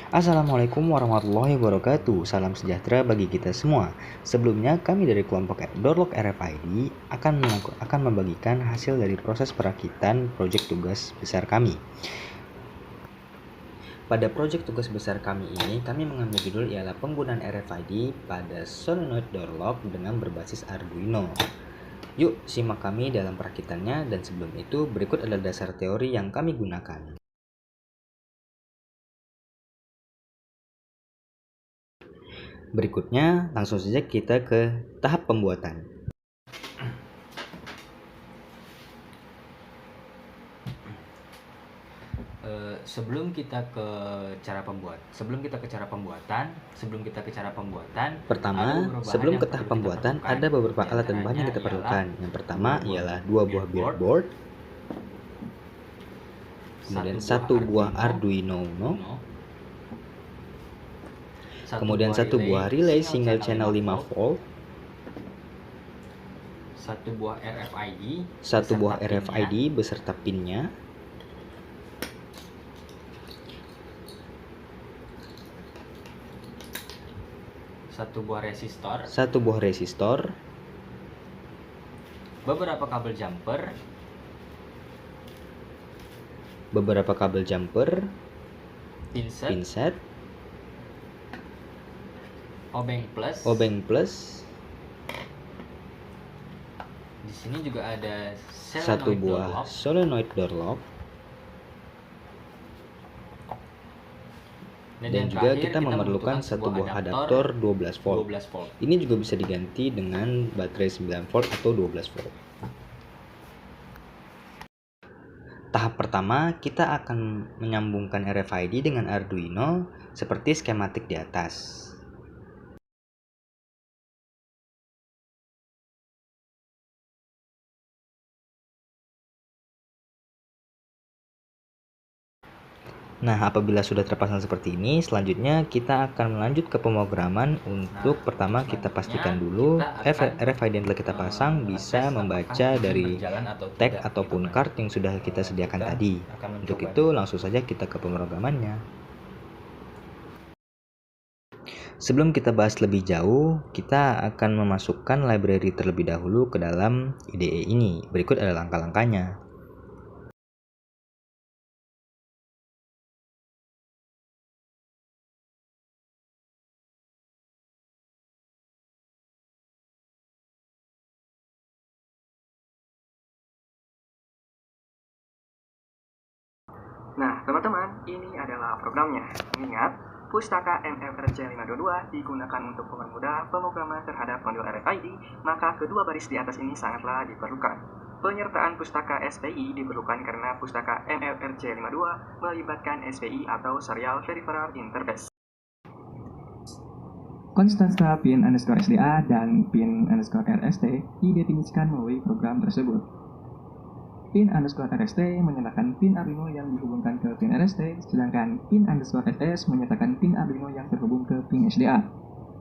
Assalamualaikum warahmatullahi wabarakatuh. Salam sejahtera bagi kita semua. Sebelumnya, kami dari kelompok Doorlock RFID akan membagikan hasil dari proses perakitan proyek tugas besar kami. Pada proyek tugas besar kami ini, kami mengambil judul ialah penggunaan RFID pada solenoid door lock dengan berbasis Arduino. Yuk, simak kami dalam perakitannya, dan sebelum itu berikut adalah dasar teori yang kami gunakan. Berikutnya, langsung saja kita ke tahap pembuatan. Sebelum kita ke cara pembuatan, pertama, sebelum ke tahap pembuatan ada beberapa alat dan bahan yang kita perlukan. Yang pertama ialah 2 buah breadboard, kemudian 1 buah Arduino Uno, kemudian 1 buah relay single channel 5 volt, 1 buah RFID beserta pinnya, satu buah resistor, beberapa kabel jumper, pinset, obeng plus. Di sini juga ada 1 buah solenoid door lock, dan juga kita memerlukan 1 buah adaptor 12 volt. Ini juga bisa diganti dengan baterai 9 volt atau 12 volt. Tahap pertama, kita akan menyambungkan RFID dengan Arduino seperti skematik di atas. Nah, apabila sudah terpasang seperti ini, selanjutnya kita akan melanjut ke pemrograman. Untuk pertama kita pastikan dulu RFID yang telah kita pasang bisa membaca dari tag ataupun card yang sudah kita sediakan tadi. Untuk itu langsung saja kita ke pemrogramannya. Sebelum kita bahas lebih jauh, kita akan memasukkan library terlebih dahulu ke dalam IDE ini. Berikut adalah langkah-langkahnya. Nah, teman-teman, ini adalah programnya. Ingat, pustaka MFRC 522 digunakan untuk mempermudah pemrograman terhadap modul RFID, maka kedua baris di atas ini sangatlah diperlukan. Penyertaan pustaka SPI diperlukan karena pustaka MFRC 52 melibatkan SPI atau Serial Peripheral Interface. Konstansa pin underscore SDA dan pin underscore RST didefinisikan melalui program tersebut. Pin underscore RST menyatakan pin Arduino yang dihubungkan ke pin RST, sedangkan pin underscore SS menyatakan pin Arduino yang terhubung ke pin SDA.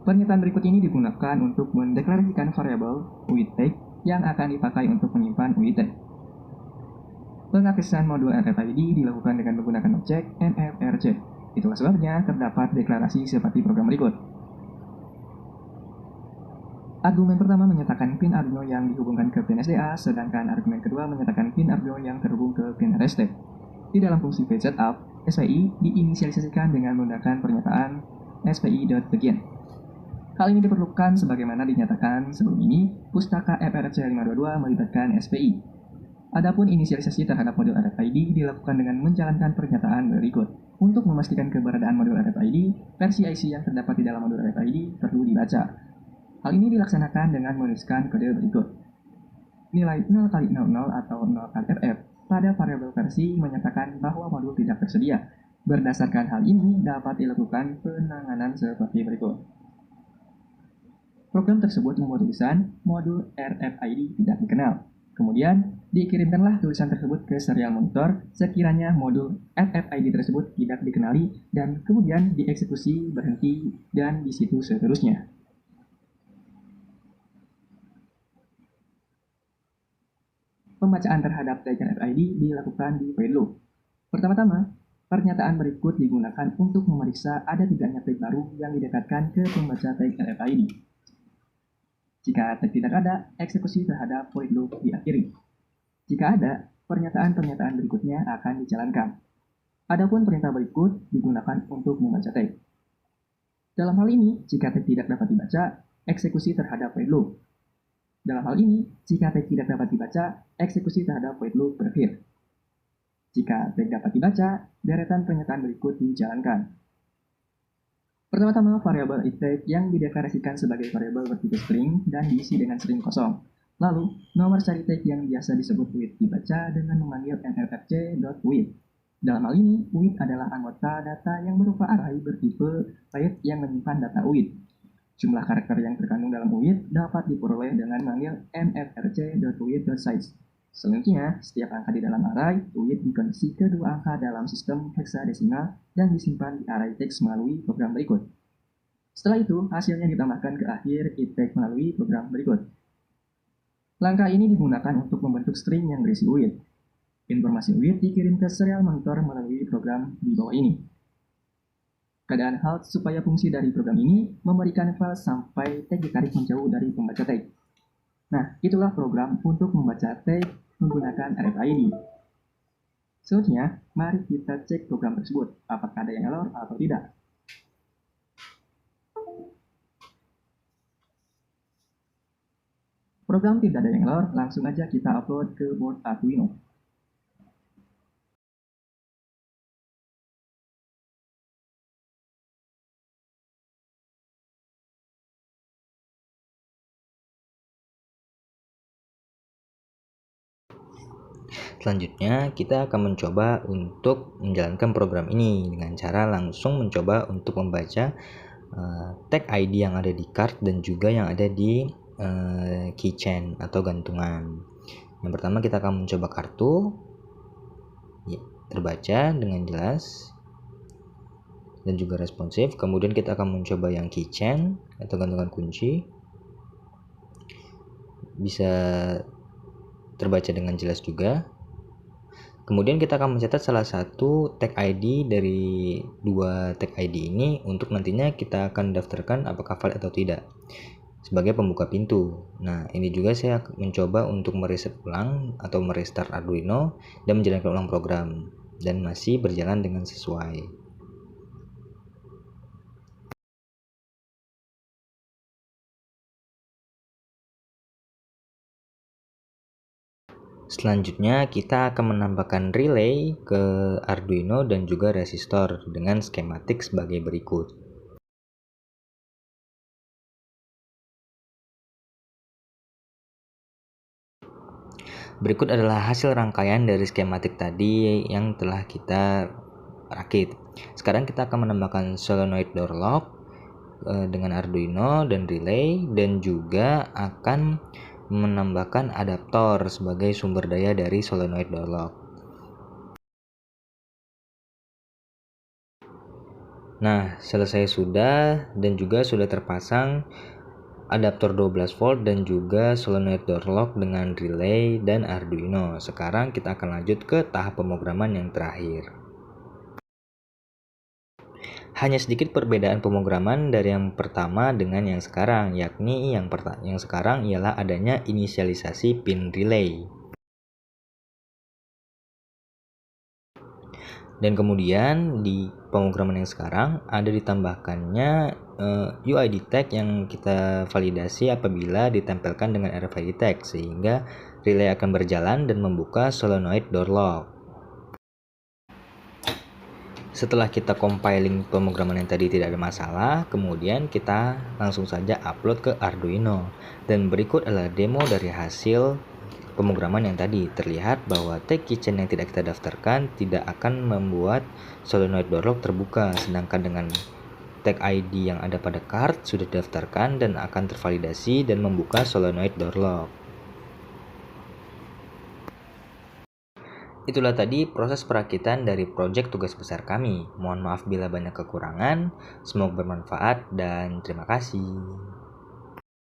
Pernyataan berikut ini digunakan untuk mendeklarasikan variabel UIT yang akan dipakai untuk menyimpan UIT. Pengaksesan modul RFID dilakukan dengan menggunakan objek MFRC. Itulah sebabnya terdapat deklarasi seperti program berikut. Argumen pertama menyatakan pin Arduino yang dihubungkan ke pin SDA, sedangkan argumen kedua menyatakan pin Arduino yang terhubung ke pin RST. Di dalam fungsi page setup, SPI diinisialisasikan dengan menggunakan pernyataan SPI.begin. Hal ini diperlukan sebagaimana dinyatakan sebelum ini, pustaka FRC 522 melibatkan SPI. Adapun inisialisasi terhadap modul RFID dilakukan dengan menjalankan pernyataan berikut. Untuk memastikan keberadaan modul RFID, versi IC yang terdapat di dalam modul RFID perlu dibaca. Hal ini dilaksanakan dengan menuliskan kode berikut. Nilai 0 kali 00 atau 0 kali FF pada variabel versi menyatakan bahwa modul tidak tersedia. Berdasarkan hal ini dapat dilakukan penanganan seperti berikut. Program tersebut membuat tulisan modul RFID tidak dikenal. Kemudian dikirimkanlah tulisan tersebut ke serial monitor sekiranya modul RFID tersebut tidak dikenali, dan kemudian dieksekusi, berhenti, dan di situ seterusnya. Pembacaan terhadap tag RFID dilakukan di while loop. Pertama-tama, Pernyataan berikut digunakan untuk memeriksa ada tidaknya tag baru yang didekatkan ke pembaca tag RFID. Jika tag tidak ada, eksekusi terhadap void loop diakhiri. Jika ada, pernyataan-pernyataan berikutnya akan dijalankan. Adapun perintah berikut digunakan untuk membaca tag. Dalam hal ini, jika tag tidak dapat dibaca, eksekusi terhadap void loop. Dalam hal ini, jika tag tidak dapat dibaca, eksekusi terhadap void loop berakhir. Jika tag dapat dibaca, deretan pernyataan berikut dijalankan. Pertama-tama, variabel itag yang dideklarasikan sebagai variabel bertipe string dan diisi dengan string kosong. Lalu, nomor seri tag yang biasa disebut with dibaca dengan memanggil nrfc.with. Dalam hal ini, with adalah anggota data yang berupa array bertipe read yang menyimpan data with. Jumlah karakter yang terkandung dalam with dapat diperoleh dengan memanggil nfrc.with.size. Selanjutnya, setiap angka di dalam array with dikondisi kedua angka dalam sistem heksadesimal dan disimpan di array text melalui program berikut. Setelah itu, hasilnya ditambahkan ke akhir itag melalui program berikut. Langkah ini digunakan untuk membentuk string yang berisi with. Informasi with dikirim ke serial monitor melalui program di bawah ini. Keadaan halt supaya fungsi dari program ini memberikan file sampai tag ditarik menjauh dari pembaca tag. Nah, itulah program untuk membaca tag menggunakan RFID. Selanjutnya, mari kita cek program tersebut, apakah ada yang error atau tidak. Program tidak ada yang error, langsung aja kita upload ke board Arduino. Selanjutnya, kita akan mencoba untuk menjalankan program ini dengan cara langsung mencoba untuk membaca tag ID yang ada di card dan juga yang ada di keychain atau gantungan. Yang pertama, kita akan mencoba kartu, ya, terbaca dengan jelas dan juga responsif. Kemudian kita akan mencoba yang keychain atau gantungan kunci, bisa terbaca dengan jelas juga. Kemudian kita akan mencatat salah satu tag ID dari dua tag ID ini untuk nantinya kita akan daftarkan apakah valid atau tidak sebagai pembuka pintu. Nah, ini juga saya mencoba untuk mereset ulang atau merestart Arduino dan menjalankan ulang program dan masih berjalan dengan sesuai. Selanjutnya, kita akan menambahkan relay ke Arduino dan juga resistor dengan skematik sebagai berikut. Berikut adalah hasil rangkaian dari skematik tadi yang telah kita rakit. Sekarang kita akan menambahkan solenoid door lock dengan Arduino dan relay, dan juga akan menambahkan adaptor sebagai sumber daya dari solenoid door lock. Nah, selesai sudah dan juga sudah terpasang adaptor 12 volt dan juga solenoid door lock dengan relay dan Arduino. Sekarang kita akan lanjut ke tahap pemrograman yang terakhir. Hanya sedikit perbedaan pemrograman dari yang pertama dengan yang sekarang, yakni yang sekarang ialah adanya inisialisasi pin relay. Dan kemudian di pemrograman yang sekarang ada ditambahkannya UID tag yang kita validasi apabila ditempelkan dengan RFID tag, sehingga relay akan berjalan dan membuka solenoid door lock. Setelah kita compiling pemrograman yang tadi tidak ada masalah, kemudian kita langsung saja upload ke Arduino. Dan berikut adalah demo dari hasil pemrograman yang tadi. Terlihat bahwa tag keychain yang tidak kita daftarkan tidak akan membuat solenoid door lock terbuka, sedangkan dengan tag ID yang ada pada card sudah didaftarkan dan akan tervalidasi dan membuka solenoid door lock. Itulah tadi proses perakitan dari proyek tugas besar kami. Mohon maaf bila banyak kekurangan. Semoga bermanfaat dan terima kasih.